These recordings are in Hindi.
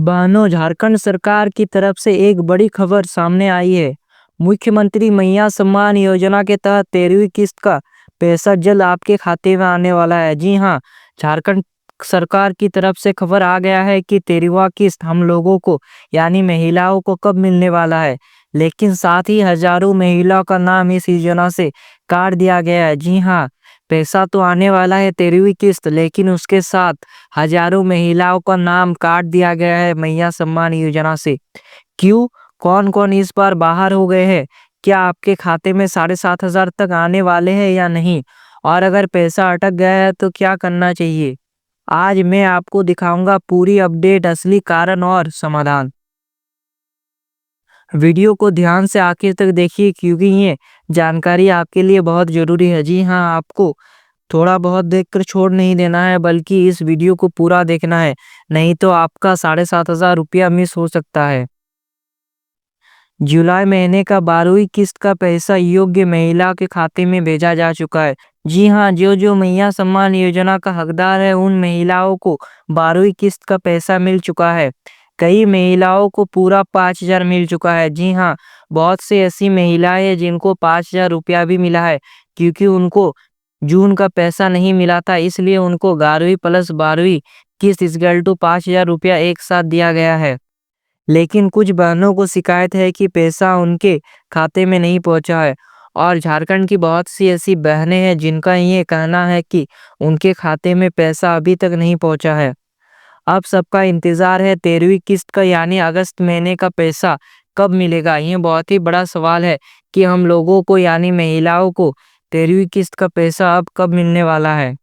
बहनों, झारखंड सरकार की तरफ से एक बड़ी खबर सामने आई है। मुख्यमंत्री मैया सम्मान योजना के तहत 13वीं किस्त का पैसा जल्द आपके खाते में आने वाला है। जी हां, झारखंड सरकार की तरफ से खबर आ गया है कि 13वां किस्त हम लोगों को यानी महिलाओं को कब मिलने वाला है। लेकिन साथ ही हजारों महिलाओं का नाम इस योजना से काट दिया गया है। जी हां, पैसा तो आने वाला है 13वीं किस्त, लेकिन उसके साथ हजारों महिलाओं का नाम काट दिया गया है मैया सम्मान योजना से। क्यों? कौन-कौन इस बार बाहर हो गए हैं? क्या आपके खाते में 7,500 तक आने वाले हैं या नहीं? और अगर पैसा अटक गया है तो क्या करना चाहिए? आज मैं आपको दिखाऊंगा पूरी अपडेट, असली कारण और समाधान। वीडियो को ध्यान से आखिर तक देखिए क्योंकि ये जानकारी आपके लिए बहुत ज़रूरी है। जी हाँ, आपको थोड़ा बहुत देखकर छोड़ नहीं देना है, बल्कि इस वीडियो को पूरा देखना है, नहीं तो आपका 7,500 रुपया मिस हो सकता है। जुलाई महीने का 12वीं किस्त का पैसा योग्य महिला के खाते में भेजा जा चुका है। जी हाँ, जो मैया सम्मान योजना का हकदार है उन महिलाओं को 12वीं किस्त का पैसा मिल चुका है। कई महिलाओं को पूरा 5,000 मिल चुका है। जी हाँ, बहुत सी ऐसी महिलाएं हैं जिनको 5,000 रुपया भी मिला है, क्योंकि उनको जून का पैसा नहीं मिला था, इसलिए उनको 11वीं प्लस 12वीं किस्त इक्वल टू 5,000 रुपया एक साथ दिया गया है। लेकिन कुछ बहनों को शिकायत है कि पैसा उनके खाते में नहीं पहुंचा है, और झारखंड की बहुत सी ऐसी बहनें हैं जिनका ये कहना है कि उनके खाते में पैसा अभी तक नहीं पहुंचा है। अब सबका इंतजार है 13वीं किस्त का, यानी अगस्त महीने का पैसा कब मिलेगा। ये बहुत ही बड़ा सवाल है कि हम लोगों को यानी महिलाओं को 13वीं किस्त का पैसा अब कब मिलने वाला है।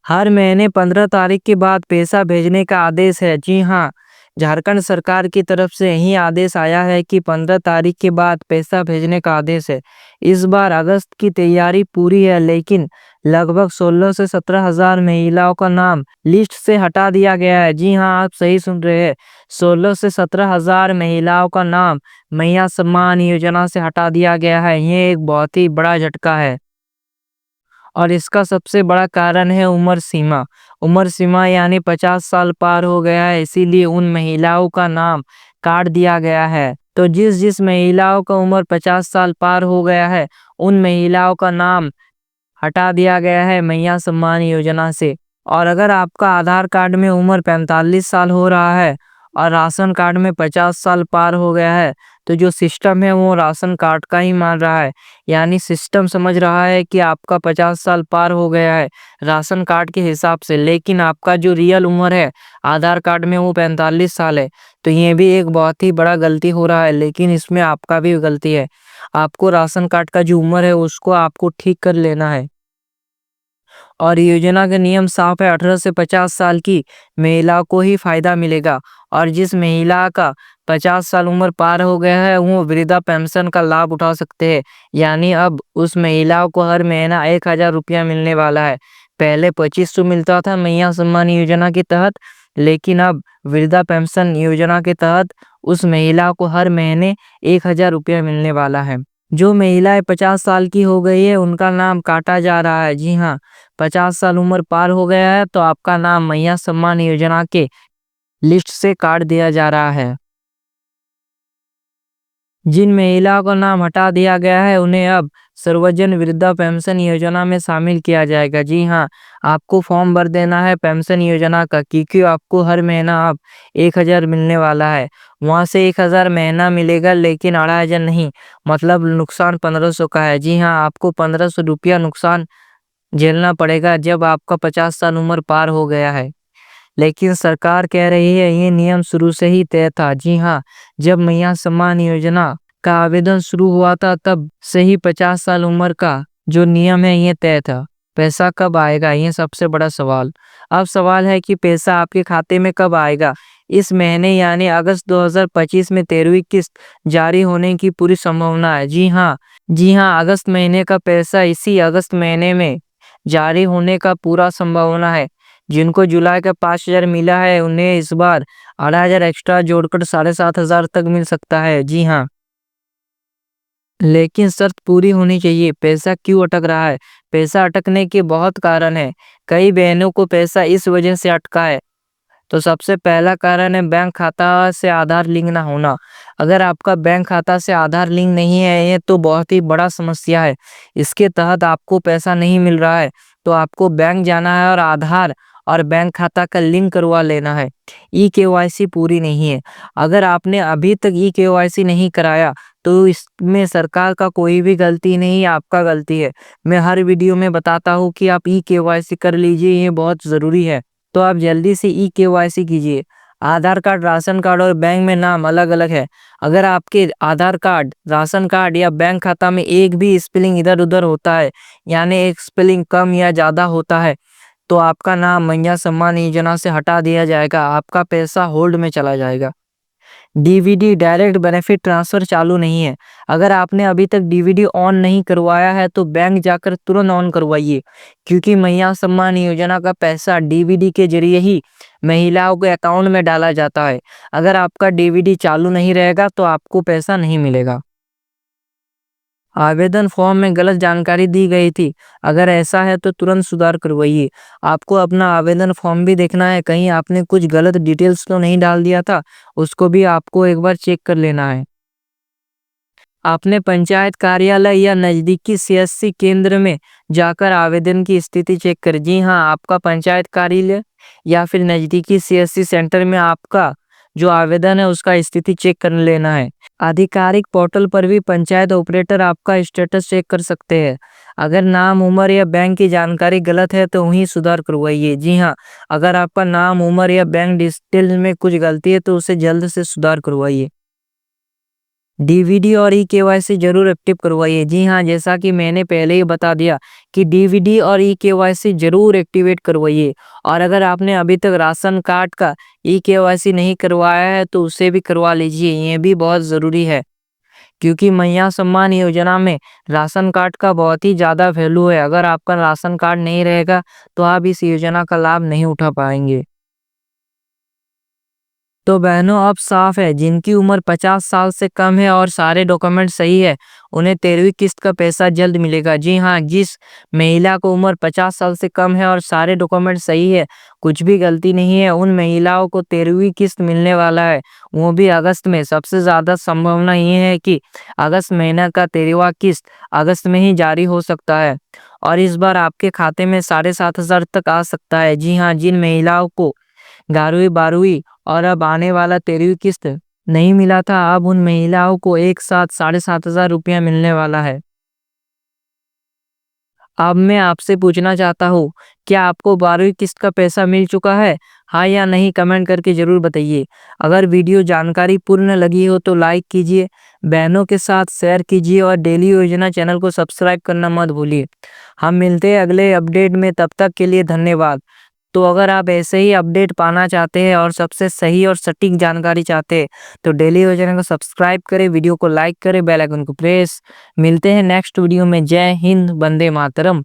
हर महीने 15 तारीख के बाद पैसा भेजने का आदेश है। जी हाँ, झारखंड सरकार की तरफ से यही आदेश आया है कि 15 तारीख के बाद पैसा भेजने का आदेश है। इस बार अगस्त की तैयारी पूरी है, लेकिन लगभग 16 से 17 हजार महिलाओं का नाम लिस्ट से हटा दिया गया है। जी हाँ, आप सही सुन रहे हैं, 16 से 17 हजार महिलाओं का नाम मैया सम्मान योजना से हटा दिया गया है। ये एक बहुत ही बड़ा झटका है, और इसका सबसे बड़ा कारण है उम्र सीमा। उम्र सीमा यानी 50 साल पार हो गया है, इसीलिए उन महिलाओं का नाम काट दिया गया है। तो जिस जिस महिलाओं का उम्र 50 साल पार हो गया है, उन महिलाओं का नाम हटा दिया गया है मैया सम्मान योजना से। और अगर आपका आधार कार्ड में उम्र 45 साल हो रहा है और राशन कार्ड में 50 साल पार हो गया है, तो जो सिस्टम है वो राशन कार्ड का ही मान रहा है। यानी सिस्टम समझ रहा है कि आपका 50 साल पार हो गया है राशन कार्ड के हिसाब से, लेकिन आपका जो रियल उम्र है आधार कार्ड में वो 45 साल है। तो ये भी एक बहुत ही बड़ा गलती हो रहा है, लेकिन इसमें आपका भी गलती है। आपको राशन कार्ड का जो उम्र है उसको आपको ठीक कर लेना है। और योजना के नियम साफ है, 18 से 50 साल की महिला को ही फायदा मिलेगा, और जिस महिला का 50 साल उम्र पार हो गया है वो वृद्धा पेंशन का लाभ उठा सकते हैं। यानी अब उस महिला को हर महीना 1,000 रुपया मिलने वाला है। पहले 2500 मिलता था मैया सम्मान योजना के तहत, लेकिन अब वृद्धा पेंशन योजना के तहत उस महिला को हर महीने 1,000 रुपया मिलने वाला है। जो महिलाएं 50 साल की हो गई है उनका नाम काटा जा रहा है। जी हाँ, 50 साल उम्र पार हो गया है तो आपका नाम मैया सम्मान योजना के लिस्ट से काट दिया जा रहा है। जिन महिलाओं का नाम हटा दिया गया है उन्हें अब सर्वजन वृद्धा पेंशन योजना में शामिल किया जाएगा। जी हाँ, आपको फॉर्म भर देना है पेंशन योजना का, क्योंकि आपको हर महीना अब 1,000 मिलने वाला है। वहाँ से 1,000 महीना मिलेगा, लेकिन 2,500 नहीं, मतलब नुकसान 1,500 का है। जी हाँ, आपको 1,500 रुपया नुकसान झेलना पड़ेगा जब आपका 50 साल उम्र पार हो गया है। लेकिन सरकार कह रही है ये नियम शुरू से ही तय था। जी हाँ, जब मैया सम्मान योजना का आवेदन शुरू हुआ था तब से ही 50 साल उम्र का जो नियम है ये तय था। पैसा कब आएगा, ये सबसे बड़ा सवाल। अब सवाल है कि पैसा आपके खाते में कब आएगा। इस महीने यानी अगस्त 2025 में 13वीं किस्त जारी होने की पूरी संभावना है। जी हाँ, अगस्त महीने का पैसा इसी अगस्त महीने में जारी होने का पूरा संभावना है। जिनको जुलाई का 5,000 मिला है उन्हें इस बार 2,500 एक्स्ट्रा जोड़कर 7,500 तक मिल सकता है। जी हाँ, लेकिन शर्त पूरी होनी चाहिए। पैसा क्यों अटक रहा है? पैसा अटकने के बहुत कारण है। कई बहनों को पैसा इस वजह से अटका है तो सबसे पहला कारण है बैंक खाता से आधार लिंक ना होना। अगर आपका बैंक खाता से आधार लिंक नहीं है, ये तो बहुत ही बड़ा समस्या है। इसके तहत आपको पैसा नहीं मिल रहा है, तो आपको बैंक जाना है और आधार और बैंक खाता का लिंक करवा लेना है। ई-केवाईसी पूरी नहीं है। अगर आपने अभी तक ई-केवाईसी नहीं कराया, तो इसमें सरकार का कोई भी गलती नहीं, आपका गलती है। मैं हर वीडियो में बताता हूँ कि आप ई-केवाईसी कर लीजिए, ये बहुत ज़रूरी है। तो आप जल्दी से ई-केवाईसी कीजिए। आधार कार्ड, राशन कार्ड और बैंक में नाम अलग-अलग है। अगर आपके आधार कार्ड, राशन कार्ड या बैंक खाता में एक भी स्पेलिंग इधर-उधर होता है, यानी एक स्पेलिंग कम या ज़्यादा होता है, तो आपका नाम मैया सम्मान योजना से हटा दिया जाएगा, आपका पैसा होल्ड में चला जाएगा। डीवीडी डायरेक्ट बेनिफिट ट्रांसफ़र चालू नहीं है। अगर आपने अभी तक डीवीडी ऑन नहीं करवाया है, तो बैंक जाकर तुरंत ऑन करवाइए, क्योंकि मैया सम्मान योजना का पैसा डीवीडी के ज़रिए ही महिलाओं के अकाउंट में डाला जाता है। अगर आपका डीवीडी चालू नहीं रहेगा, तो आपको पैसा नहीं मिलेगा। आवेदन फॉर्म में गलत जानकारी दी गई थी। अगर ऐसा है तो तुरंत सुधार करवाइए। आपको अपना आवेदन फॉर्म भी देखना है, कहीं आपने कुछ गलत डिटेल्स तो नहीं डाल दिया था, उसको भी आपको एक बार चेक कर लेना है। आपने पंचायत कार्यालय या नज़दीकी सीएससी केंद्र में जाकर आवेदन की स्थिति चेक करें। जी हाँ, आपका पंचायत कार्यालय या फिर नज़दीकी सीएससी सेंटर में आपका जो आवेदन है उसका स्थिति चेक कर लेना है। आधिकारिक पोर्टल पर भी पंचायत ऑपरेटर आपका स्टेटस चेक कर सकते हैं। अगर नाम, उम्र या बैंक की जानकारी गलत है तो वहीं सुधार करवाइए। जी हाँ, अगर आपका नाम, उम्र या बैंक डिटेल में कुछ गलती है तो उसे जल्द से सुधार करवाइए। डीवीडी और ई-केवाईसी जरूर एक्टिव करवाइए। जी हाँ, जैसा कि मैंने पहले ही बता दिया कि डीवीडी और ई-केवाईसी जरूर एक्टिवेट करवाइए। और अगर आपने अभी तक राशन कार्ड का ई-केवाईसी नहीं करवाया है तो उसे भी करवा लीजिए, ये भी बहुत ज़रूरी है, क्योंकि मैया सम्मान योजना में राशन कार्ड का बहुत ही ज़्यादा वैल्यू है। अगर आपका राशन कार्ड नहीं रहेगा तो आप इस योजना का लाभ नहीं उठा पाएंगे। तो बहनों, अब साफ है, जिनकी उम्र 50 साल से कम है और सारे डॉक्यूमेंट सही है, उन्हें 13वीं किस्त का पैसा जल्द मिलेगा। जी हाँ, जिस महिला को उम्र 50 साल से कम है और सारे डॉक्यूमेंट सही है, कुछ भी गलती नहीं है, उन महिलाओं को 13वीं किस्त मिलने वाला है, वो भी अगस्त में। सबसे ज़्यादा संभावना ये है कि अगस्त महीना का 13वां किस्त अगस्त में ही जारी हो सकता है और इस बार आपके खाते में 7,500 तक आ सकता है। जी हाँ, जिन महिलाओं को 11वीं, 12वीं और अब आने वाला 13वीं किस्त नहीं मिला था, अब उन महिलाओं को एक साथ 7,500 रुपया मिलने वाला है। अब मैं आपसे पूछना चाहता हूँ, क्या आपको 12वीं किस्त का पैसा मिल चुका है? हाँ या नहीं, कमेंट करके ज़रूर बताइए। अगर वीडियो जानकारी पूर्ण लगी हो तो लाइक कीजिए, बहनों के साथ शेयर कीजिए और डेली योजना चैनल को सब्सक्राइब करना मत भूलिए। हम मिलते हैं अगले अपडेट में, तब तक के लिए धन्यवाद। तो अगर आप ऐसे ही अपडेट पाना चाहते हैं और सबसे सही और सटीक जानकारी चाहते हैं, तो डेली योजना को सब्सक्राइब करें, वीडियो को लाइक करें, बेल आइकन को प्रेस। मिलते हैं नेक्स्ट वीडियो में। जय हिंद, वंदे मातरम।